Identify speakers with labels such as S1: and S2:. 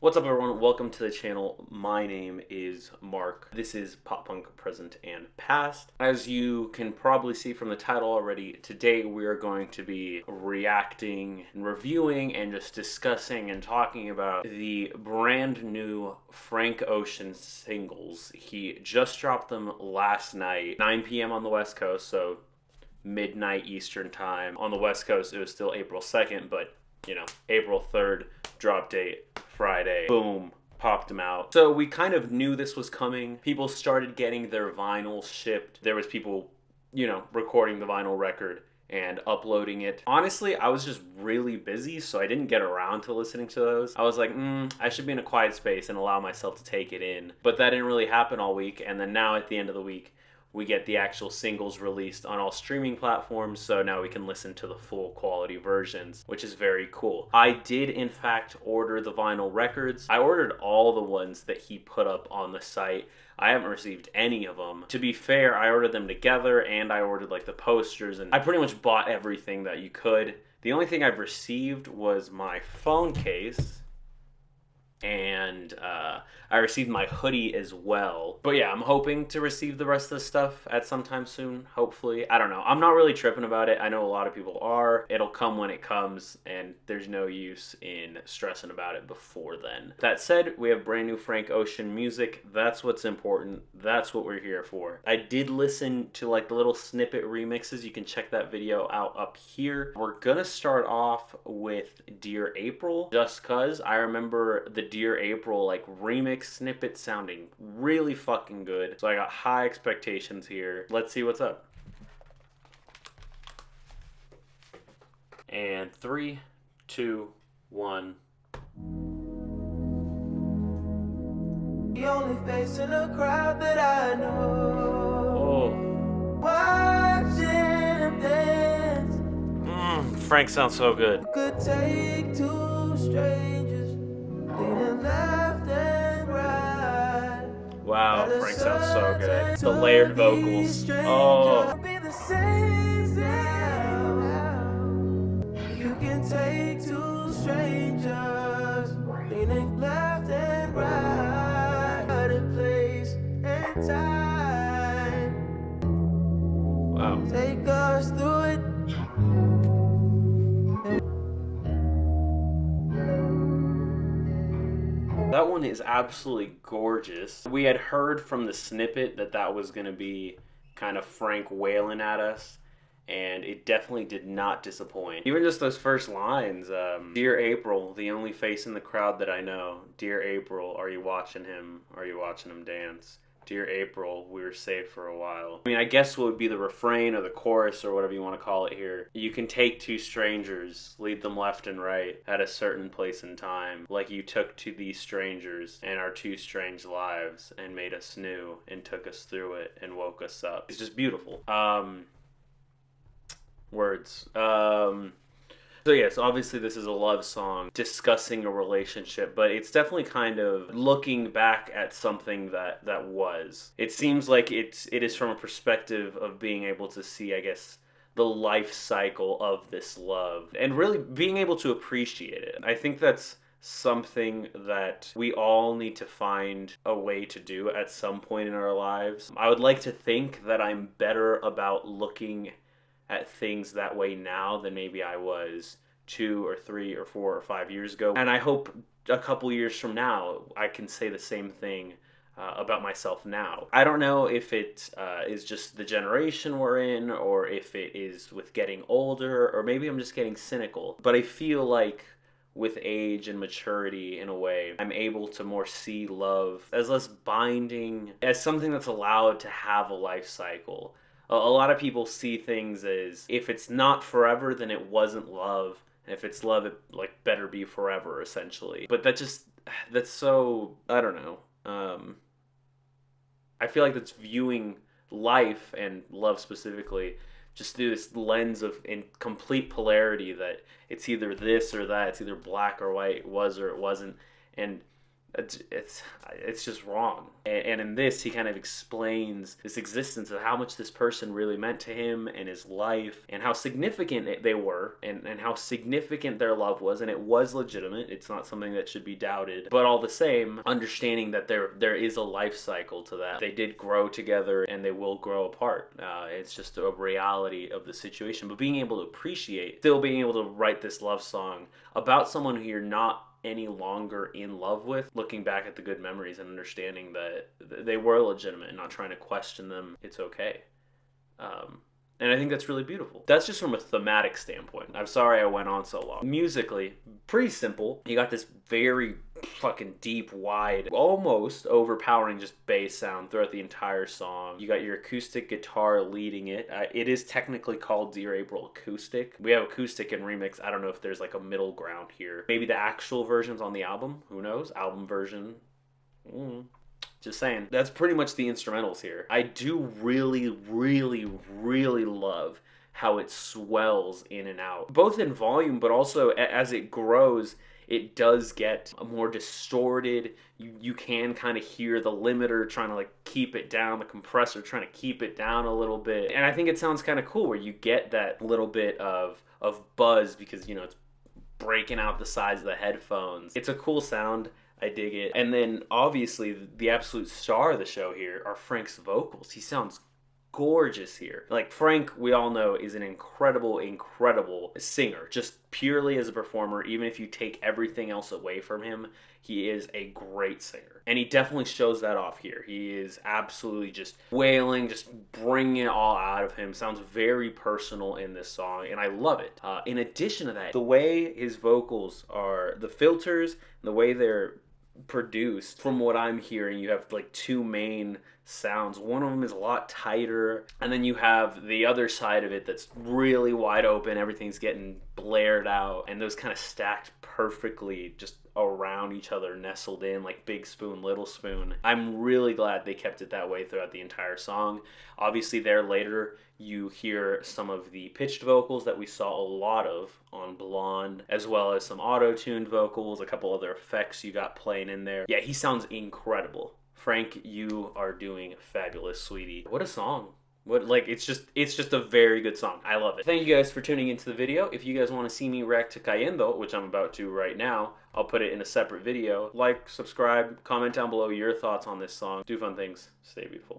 S1: What's up, everyone? Welcome to the channel. My name is Mark. This is Pop Punk Present and Past. As you can probably see from the title already, today we are going to be reacting and reviewing and just discussing and talking about the brand new Frank Ocean singles. He just dropped them last night, 9 p.m. on the West Coast, so midnight Eastern time. On the West Coast, it was still April 2nd, but April 3rd, drop date, Friday, boom, popped them out. So we kind of knew this was coming. People started getting their vinyl shipped. There was people, recording the vinyl record and uploading it. Honestly, I was just really busy, so I didn't get around to listening to those. I was like, I should be in a quiet space and allow myself to take it in. But that didn't really happen all week, and then now at the end of the week, we get the actual singles released on all streaming platforms, so now we can listen to the full quality versions, which is very cool. I did, in fact, order the vinyl records. I ordered all the ones that he put up on the site. I haven't received any of them. To be fair, I ordered them together, and I ordered like the posters, and I pretty much bought everything that you could. The only thing I've received was my phone case, and I received my hoodie as well. But yeah, I'm hoping to receive the rest of the stuff at some time soon, hopefully. I don't know. I'm not really tripping about it. I know a lot of people are. It'll come when it comes, and there's no use in stressing about it before then. That said, we have brand new Frank Ocean music. That's what's important. That's what we're here for. I did listen to like the little snippet remixes. You can check that video out up here. We're gonna start off with Dear April, just cause I remember the Dear April like remix snippet sounding really fucking good. So I got high expectations here. Let's see what's up. And 3, 2, 1.
S2: The only face in the crowd that I know. Watching him dance.
S1: Frank sounds so good.
S2: Could take two strangers, leaning left and right.
S1: Wow, Frank sounds so good. The layered vocals. Oh.
S2: Be the same sound. You can take two strangers, leaning left and right. Out of place and time.
S1: Wow.
S2: Take us through it.
S1: That one is absolutely gorgeous. We had heard from the snippet that was going to be kind of Frank wailing at us, and it definitely did not disappoint. Even just those first lines, Dear April, the only face in the crowd that I know. Dear April, are you watching him? Are you watching him dance? Dear April, we were safe for a while. I mean, I guess what would be the refrain or the chorus or whatever you want to call it here. You can take two strangers, lead them left and right at a certain place and time, like you took to these strangers and our two strange lives and made us new and took us through it and woke us up. It's just beautiful. Words. So yes, obviously this is a love song discussing a relationship, but it's definitely kind of looking back at something that was. It seems like it is from a perspective of being able to see, I guess, the life cycle of this love and really being able to appreciate it. I think that's something that we all need to find a way to do at some point in our lives. I would like to think that I'm better about looking at things that way now than maybe I was 2 or 3 or 4 or 5 years ago. And I hope a couple years from now I can say the same thing about myself now. I don't know if it is just the generation we're in, or if it is with getting older, or maybe I'm just getting cynical. But I feel like with age and maturity, in a way, I'm able to more see love as less binding, as something that's allowed to have a life cycle. A lot of people see things as, if it's not forever, then it wasn't love. And if it's love, it better be forever, essentially. But that's so, I don't know. I feel like that's viewing life and love specifically just through this lens of in complete polarity, that it's either this or that, it's either black or white, it was or it wasn't. And It's just wrong. And in this, he kind of explains this existence of how much this person really meant to him and his life, and how significant they were, and how significant their love was, and it was legitimate. It's not something that should be doubted. But all the same, understanding that there is a life cycle to that. They did grow together, and they will grow apart. It's just a reality of the situation. But being able to appreciate, still being able to write this love song about someone who you're not any longer in love with, looking back at the good memories and understanding that they were legitimate and not trying to question them, it's okay. And I think that's really beautiful. That's just from a thematic standpoint. I'm sorry I went on so long. Musically, pretty simple. You got this very fucking deep, wide, almost overpowering just bass sound throughout the entire song. You got your acoustic guitar leading it. It is technically called Dear April Acoustic. We have acoustic and remix. I don't know if there's like a middle ground here. Maybe the actual version's on the album. Who knows? Album version. Just saying. That's pretty much the instrumentals here. I do really, really, really love how it swells in and out, both in volume, but also as it grows, it does get more distorted. You can kind of hear the limiter trying to like keep it down, the compressor trying to keep it down a little bit. And I think it sounds kind of cool where you get that little bit of buzz because, you know, it's breaking out the sides of the headphones. It's a cool sound. I dig it. And then obviously the absolute star of the show here are Frank's vocals. He sounds gorgeous here. Like, Frank, we all know, is an incredible singer, just purely as a performer. Even if you take everything else away from him, he is a great singer, and he definitely shows that off here. He is absolutely just wailing, just bringing it all out of him. Sounds very personal in this song, and I love it. In addition to that, the way his vocals are, the filters, the way they're produced, from what I'm hearing, you have like two main sounds. One of them is a lot tighter, and then you have the other side of it that's really wide open. Everything's getting blared out, and those kind of stacked perfectly just around each other, nestled in like big spoon, little spoon. I'm really glad they kept it that way throughout the entire song. Obviously there later you hear some of the pitched vocals that we saw a lot of on Blonde, as well as some auto-tuned vocals, a couple other effects you got playing in there. Yeah, he sounds incredible. Frank, you are doing fabulous, sweetie. What a song. It's just a very good song. I love it. Thank you guys for tuning into the video. If you guys want to see me react to Cayendo, which I'm about to right now, I'll put it in a separate video. Like, subscribe, comment down below your thoughts on this song. Do fun things. Stay beautiful.